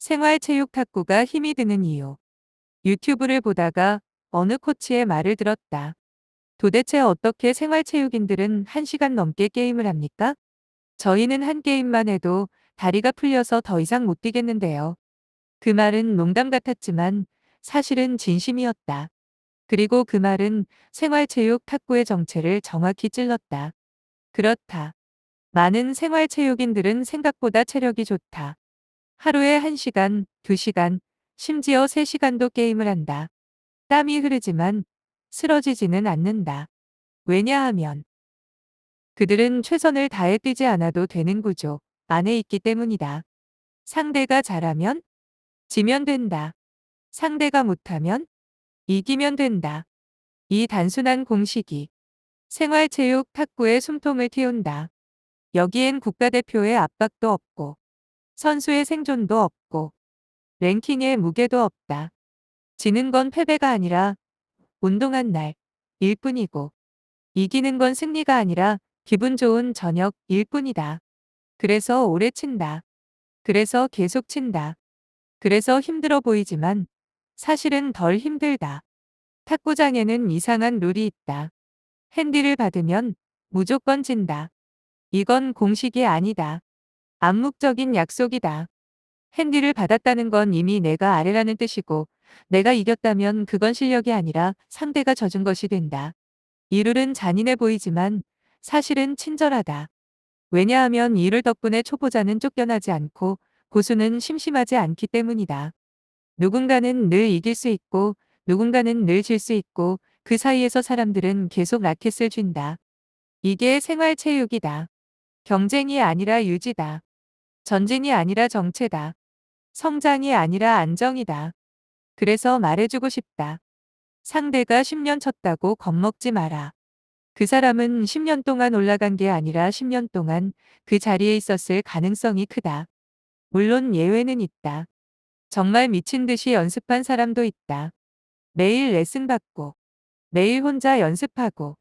생활체육 탁구가 힘이 드는 이유. 유튜브를 보다가 어느 코치의 말을 들었다. 도대체 어떻게 생활체육인들은 1시간 넘게 게임을 합니까? 저희는 한 게임만 해도 다리가 풀려서 더 이상 못 뛰겠는데요. 그 말은 농담 같았지만 사실은 진심이었다. 그리고 그 말은 생활체육 탁구의 정체를 정확히 찔렀다. 그렇다. 많은 생활체육인들은 생각보다 체력이 좋다. 하루에 1시간, 2시간, 심지어 3시간도 게임을 한다. 땀이 흐르지만 쓰러지지는 않는다. 왜냐하면 그들은 최선을 다해 뛰지 않아도 되는 구조 안에 있기 때문이다. 상대가 잘하면 지면 된다. 상대가 못하면 이기면 된다. 이 단순한 공식이 생활체육 탁구의 숨통을 틔운다. 여기엔 국가대표의 압박도 없고 선수의 생존도 없고 랭킹의 무게도 없다. 지는 건 패배가 아니라 운동한 날일 뿐이고 이기는 건 승리가 아니라 기분 좋은 저녁일 뿐이다. 그래서 오래 친다. 그래서 계속 친다. 그래서 힘들어 보이지만 사실은 덜 힘들다. 탁구장에는 이상한 룰이 있다. 핸디를 받으면 무조건 진다. 이건 공식이 아니다. 암묵적인 약속이다. 핸디를 받았다는 건 이미 내가 아래라는 뜻이고 내가 이겼다면 그건 실력이 아니라 상대가 져준 것이 된다. 이 룰은 잔인해 보이지만 사실은 친절하다. 왜냐하면 이 룰 덕분에 초보자는 쫓겨나지 않고 고수는 심심하지 않기 때문이다. 누군가는 늘 이길 수 있고 누군가는 늘 질 수 있고 그 사이에서 사람들은 계속 라켓을 쥔다. 이게 생활체육이다. 경쟁이 아니라 유지다. 전진이 아니라 정체다. 성장이 아니라 안정이다. 그래서 말해주고 싶다. 상대가 10년 쳤다고 겁먹지 마라. 그 사람은 10년 동안 올라간 게 아니라 10년 동안 그 자리에 있었을 가능성이 크다. 물론 예외는 있다. 정말 미친 듯이 연습한 사람도 있다. 매일 레슨 받고, 매일 혼자 연습하고,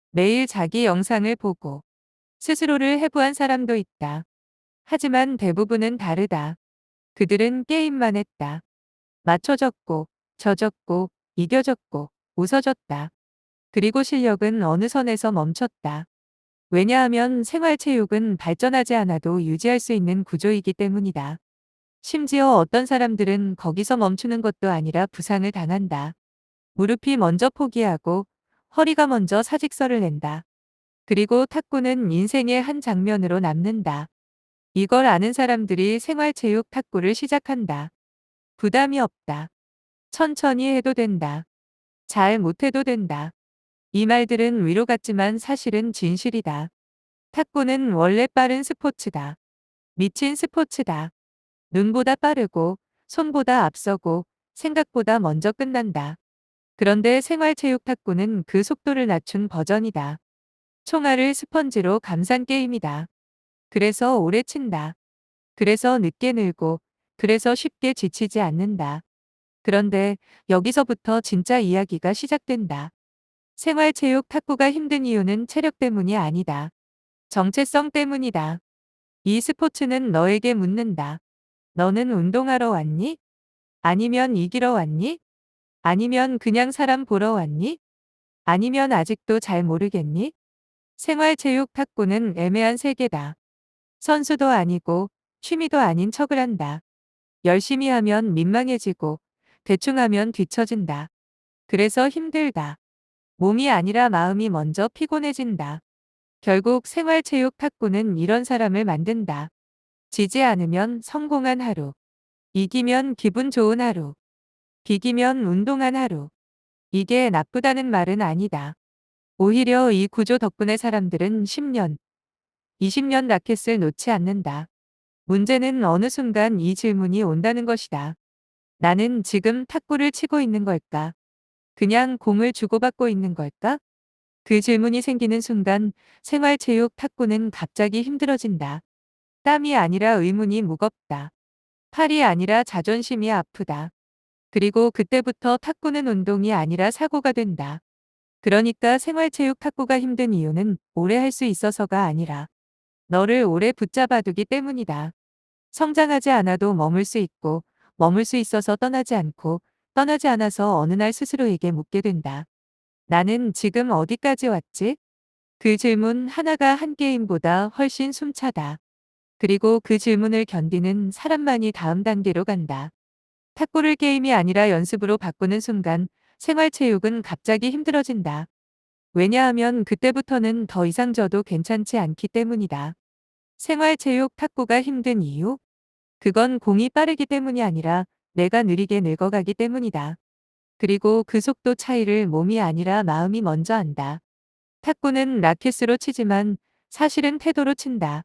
매일 자기 영상을 보고, 스스로를 해부한 사람도 있다. 하지만 대부분은 다르다. 그들은 게임만 했다. 맞춰졌고, 져졌고, 이겨졌고, 웃어졌다. 그리고 실력은 어느 선에서 멈췄다. 왜냐하면 생활체육은 발전하지 않아도 유지할 수 있는 구조이기 때문이다. 심지어 어떤 사람들은 거기서 멈추는 것도 아니라 부상을 당한다. 무릎이 먼저 포기하고 허리가 먼저 사직서를 낸다. 그리고 탁구는 인생의 한 장면으로 남는다. 이걸 아는 사람들이 생활체육 탁구를 시작한다. 부담이 없다. 천천히 해도 된다. 잘 못해도 된다. 이 말들은 위로 같지만 사실은 진실이다. 탁구는 원래 빠른 스포츠다. 미친 스포츠다. 눈보다 빠르고 손보다 앞서고 생각보다 먼저 끝난다. 그런데 생활체육 탁구는 그 속도를 낮춘 버전이다. 총알을 스펀지로 감싼 게임이다. 그래서 오래 친다. 그래서 늦게 늘고 그래서 쉽게 지치지 않는다. 그런데 여기서부터 진짜 이야기가 시작된다. 생활체육 탁구가 힘든 이유는 체력 때문이 아니다. 정체성 때문이다. 이 스포츠는 너에게 묻는다. 너는 운동하러 왔니? 아니면 이기러 왔니? 아니면 그냥 사람 보러 왔니? 아니면 아직도 잘 모르겠니? 생활체육 탁구는 애매한 세계다. 선수도 아니고 취미도 아닌 척을 한다. 열심히 하면 민망해지고 대충 하면 뒤처진다. 그래서 힘들다. 몸이 아니라 마음이 먼저 피곤해진다. 결국 생활체육 탁구는 이런 사람을 만든다. 지지 않으면 성공한 하루. 이기면 기분 좋은 하루. 비기면 운동한 하루. 이게 나쁘다는 말은 아니다. 오히려 이 구조 덕분에 사람들은 10년, 20년 라켓을 놓지 않는다. 문제는 어느 순간 이 질문이 온다는 것이다. 나는 지금 탁구를 치고 있는 걸까? 그냥 공을 주고받고 있는 걸까? 그 질문이 생기는 순간 생활체육 탁구는 갑자기 힘들어진다. 땀이 아니라 의문이 무겁다. 팔이 아니라 자존심이 아프다. 그리고 그때부터 탁구는 운동이 아니라 사고가 된다. 그러니까 생활체육 탁구가 힘든 이유는 오래 할 수 있어서가 아니라 너를 오래 붙잡아두기 때문이다. 성장하지 않아도 머물 수 있고 머물 수 있어서 떠나지 않고 떠나지 않아서 어느 날 스스로에게 묻게 된다. 나는 지금 어디까지 왔지? 그 질문 하나가 한 게임보다 훨씬 숨차다. 그리고 그 질문을 견디는 사람만이 다음 단계로 간다. 탁구를 게임이 아니라 연습으로 바꾸는 순간 생활체육은 갑자기 힘들어진다. 왜냐하면 그때부터는 더 이상 져도 괜찮지 않기 때문이다. 생활체육 탁구가 힘든 이유? 그건 공이 빠르기 때문이 아니라 내가 느리게 늙어가기 때문이다. 그리고 그 속도 차이를 몸이 아니라 마음이 먼저 안다. 탁구는 라켓으로 치지만 사실은 태도로 친다.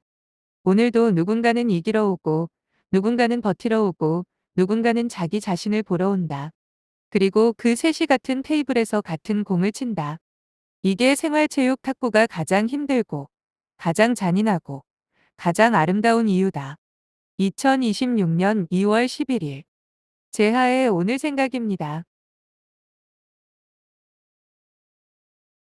오늘도 누군가는 이기러 오고, 누군가는 버티러 오고, 누군가는 자기 자신을 보러 온다. 그리고 그 셋이 같은 테이블에서 같은 공을 친다. 이게 생활체육 탁구가 가장 힘들고, 가장 잔인하고, 가장 아름다운 이유다. 2026년 2월 11일. 제하의 오늘 생각입니다.